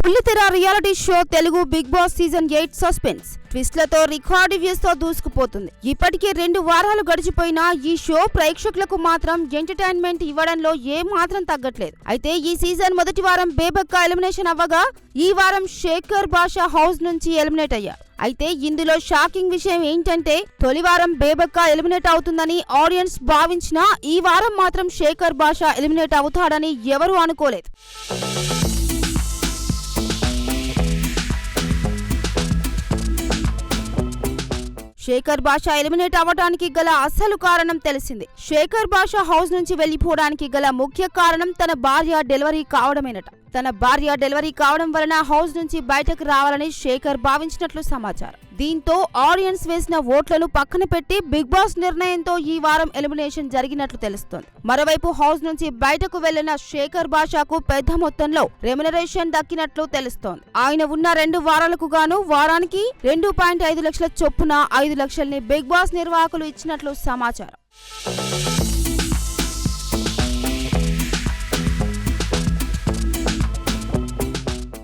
బుల్లితెర reality show Telugu Bigg Boss season 8 suspense ట్విస్ట్లతో record views తో దూసుకుపోతుంది. ఇప్పటికే 2 వారాలు గడిచిపోయినా ఈ షో ప్రేక్షకులకు మాత్రం ఎంటర్టైన్మెంట్ ఇవ్వడంలో ఏ మాత్రం తగ్గట్లేదు. అయితే ఈ సీజన్ మొదటి వారం బేబక్క ఎలిమినేషన్ అవ్వగా ఈ వారం శేఖర్ బాషా హౌస్ నుంచి ఎలిమినేట్ అయ్యారు. అయితే ఇందులో షాకింగ్ విషయం ఏంటంటే తొలి వారం బేబక్క ఎలిమినేట్ అవుతుందని ఆడియన్స్ భావించినా ఈ వారం మాత్రం శేఖర్ బాషా ఎలిమినేట్ అవుతాడని ఎవరూ అనుకోలేదు. శేఖర్ బాషా ఎలిమినేట్ అవ్వడానికి గల అసలు కారణం తెలిసింది. శేఖర్ బాషా హౌస్ నుంచి వెళ్లిపోవడానికి గల ముఖ్య కారణం తన భార్య డెలివరీ కావడమేనట. తన భార్య డెలివరీ కావడం వలన హౌస్ నుంచి బయటకు రావాలని శేఖర్ భావించినట్లు సమాచారం. దీంతో ఆడియన్స్ వేసిన ఓట్లను పక్కన పెట్టి బిగ్ బాస్ నిర్ణయంతో ఈ వారం ఎలిమినేషన్ జరిగినట్లు తెలుస్తోంది. మరోవైపు హౌస్ నుంచి బయటకు వెళ్లిన శేఖర్ బాషాకు పెద్ద మొత్తంలో రెమ్యునరేషన్ దక్కినట్లు తెలుస్తోంది. ఆయన ఉన్న 2 వారాలకు గాను వారానికి 2.5 లక్షల చొప్పున 5 లక్షల్ని బిగ్ బాస్ నిర్వాహకులు ఇచ్చినట్లు సమాచారం.